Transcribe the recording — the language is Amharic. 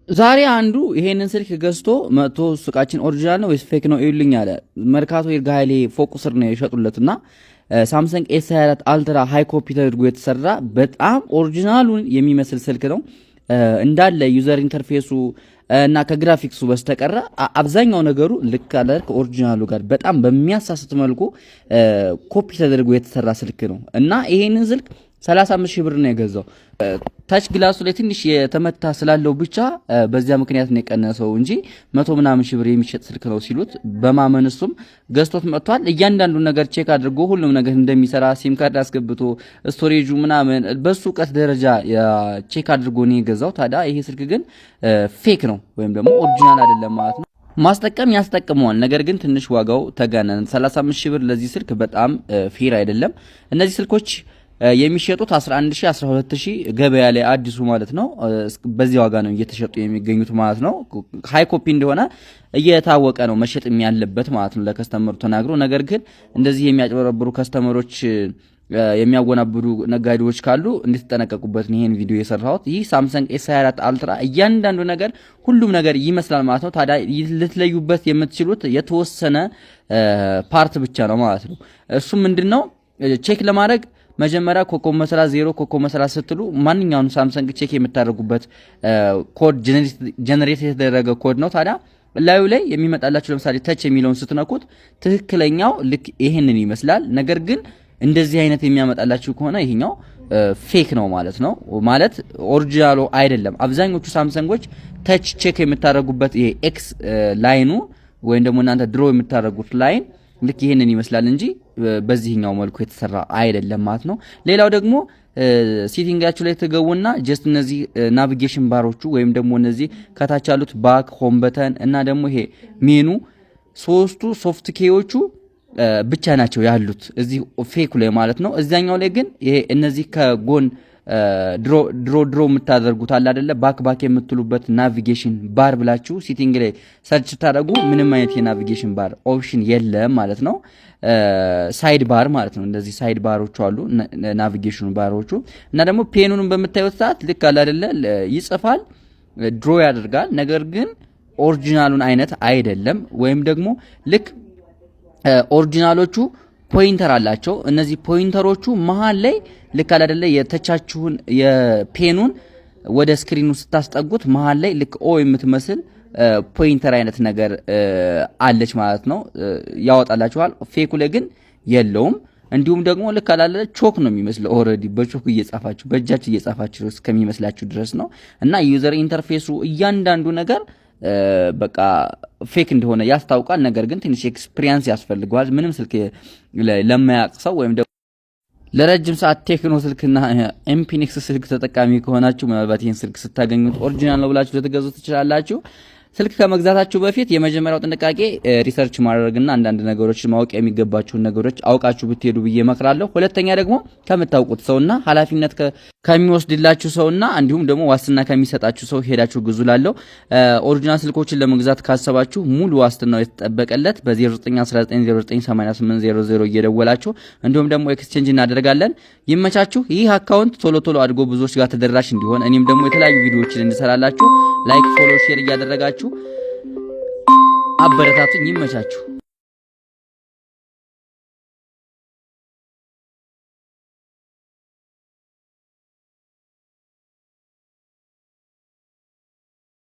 ዛሬ አንዱ ይሄንን ስልክ ገዝቶ መጥቶ ሱቃችን ኦሪጂናል ነው ወይስ ፌክ ነው ይሉኝ አለ። መርካቶ ይርጋሃሌ ፎቅ ስር ነው የሸጡለትና ሳምሰንግ ኤስ24 አልትራ ሃይ ኮፒ ተደርጎ የተሰራ በጣም ኦሪጂናሉን የሚመስል ስልክ ነው። እንዳለ ዩዘር ኢንተርፌሱ እና ከግራፊክሱ በስተቀረ አብዛኛው ነገሩ ልክ አለ ከኦሪጂናሉ ጋር በጣም በሚያሳስት መልኩ ኮፒ ተደርጎ የተሰራ ስልክ ነው እና ይሄንን ስልክ 35 ሺህ ብር ነው የገዛው። ታች ግላሱ ላይ ትንሽ የተመታ ስላለው ብቻ በዚያ ምክንያት ነው የቀነሰው እንጂ 100 ምናምን ሺህ ብር የሚሸጥ ስልክ ነው ሲሉት በማመን እሱም ገዝቶት መጥቷል። እያንዳንዱ ነገር ቼክ አድርጎ ሁሉም ነገር እንደሚሰራ ሲም ካርድ አስገብቶ ስቶሬጁ ምናምን በሱ እውቀት ደረጃ ቼክ አድርጎ ነው የገዛው። ታዲያ ይሄ ስልክ ግን ፌክ ነው ወይም ደግሞ ኦሪጂናል አይደለም ማለት ነው። ማስጠቀም ያስጠቅመዋል፣ ነገር ግን ትንሽ ዋጋው ተጋነነ። 35 ሺህ ብር ለዚህ ስልክ በጣም ፌር አይደለም። እነዚህ ስልኮች የሚሸጡት 11000 12000 ገበያ ላይ አዲሱ ማለት ነው። በዚህ ዋጋ ነው እየተሸጡ የሚገኙት ማለት ነው። ሃይ ኮፒ እንደሆነ እየታወቀ ነው መሸጥ ያለበት ማለት ነው ለከስተመሩ ተናግሮ። ነገር ግን እንደዚህ የሚያጭበረብሩ ከስተመሮች የሚያወናብዱ ነጋዴዎች ካሉ እንድትጠነቀቁበት ነው ይሄን ቪዲዮ የሰራሁት። ይህ ሳምሰንግ ኤስ24 አልትራ እያንዳንዱ ነገር ሁሉም ነገር ይመስላል ማለት ነው። ታዲያ ልትለዩበት የምትችሉት የተወሰነ ፓርት ብቻ ነው ማለት ነው። እሱ ምንድነው ቼክ ለማድረግ መጀመሪያ ኮኮብ መስላ 0 ኮኮብ መስላ ስትሉ ማንኛውንም ሳምሰንግ ቼክ የምታደርጉበት ኮድ ጀነሬት የተደረገ ኮድ ነው። ታዲያ ላዩ ላይ የሚመጣላችሁ ለምሳሌ ተች የሚለውን ስትነኩት ትክክለኛው ልክ ይሄንን ይመስላል። ነገር ግን እንደዚህ አይነት የሚያመጣላችሁ ከሆነ ይሄኛው ፌክ ነው ማለት ነው። ማለት ኦሪጂናሉ አይደለም። አብዛኞቹ ሳምሰንጎች ተች ቼክ የምታደርጉበት ይሄ ኤክስ ላይኑ ወይም ደግሞ እናንተ ድሮ የምታደርጉት ላይን ልክ ይሄንን ይመስላል እንጂ በዚህኛው መልኩ የተሰራ አይደለም ማለት ነው። ሌላው ደግሞ ሴቲንጋችሁ ላይ ተገቡና ጀስት እነዚህ ናቪጌሽን ባሮቹ ወይም ደግሞ እነዚህ ከታች ያሉት ባክ፣ ሆም በተን እና ደግሞ ይሄ ሜኑ ሶስቱ ሶፍት ኬዎቹ ብቻ ናቸው ያሉት እዚህ ፌኩ ላይ ማለት ነው። እዛኛው ላይ ግን ይሄ እነዚህ ከጎን ድሮ የምታደርጉት አለ አይደለ ባክ የምትሉበት ናቪጌሽን ባር ብላችሁ ሴቲንግ ላይ ሰርች ታደርጉ ምንም አይነት የናቪጌሽን ባር ኦፕሽን የለም ማለት ነው። ሳይድ ባር ማለት ነው። እንደዚህ ሳይድ ባሮቹ አሉ ናቪጌሽኑ ባሮቹ እና ደግሞ ፔኑንም በምታዩት ሰዓት ልክ አለ አይደለ ይጽፋል፣ ድሮ ያደርጋል። ነገር ግን ኦሪጂናሉን አይነት አይደለም። ወይም ደግሞ ልክ ኦሪጂናሎቹ ፖይንተር አላቸው። እነዚህ ፖይንተሮቹ መሃል ላይ ልክ አይደለ የተቻችሁን የፔኑን ወደ ስክሪኑ ስታስጠጉት መሃል ላይ ልክ ኦ የምትመስል ፖይንተር አይነት ነገር አለች ማለት ነው፣ ያወጣላችኋል። ፌኩ ላይ ግን የለውም። እንዲሁም ደግሞ ልክ አላለ ቾክ ነው የሚመስለው። ኦሬዲ በቾክ እየጻፋችሁ በእጃችሁ እየጻፋችሁ እስከሚመስላችሁ ድረስ ነው እና ዩዘር ኢንተርፌሱ እያንዳንዱ ነገር በቃ ፌክ እንደሆነ ያስታውቃል። ነገር ግን ትንሽ ኤክስፒሪየንስ ያስፈልገዋል። ምንም ስልክ ለማያውቅ ሰው ወይም ደግሞ ለረጅም ሰዓት ቴክኖ ስልክና ኢንፊኒክስ ስልክ ተጠቃሚ ከሆናችሁ ምናልባት ይሄን ስልክ ስታገኙት ኦሪጂናል ነው ብላችሁ ልትገዙ ትችላላችሁ። ስልክ ከመግዛታችሁ በፊት የመጀመሪያው ጥንቃቄ ሪሰርች ማድረግና አንዳንድ ነገሮች ማወቅ የሚገባችሁን ነገሮች አውቃችሁ ብትሄዱ ብዬ እመክራለሁ። ሁለተኛ ደግሞ ከምታውቁት ሰውና ኃላፊነት ከሚወስድላችሁ ሰውና እንዲሁም ደግሞ ዋስትና ከሚሰጣችሁ ሰው ሄዳችሁ ግዙላለሁ። ኦሪጂናል ስልኮችን ለመግዛት ካሰባችሁ ሙሉ ዋስትናው የተጠበቀለት በ0919098800 እየደወላችሁ እንዲሁም ደግሞ ኤክስቼንጅ እናደርጋለን። ይመቻችሁ። ይህ አካውንት ቶሎ አድርጎ ብዙዎች ጋር ተደራሽ እንዲሆን እኔም ደግሞ የተለያዩ ቪዲዮዎችን እንድሰራላችሁ ላይክ፣ ፎሎ፣ ሼር እያደረጋችሁ አበረታቱኝ። ይመቻችሁ።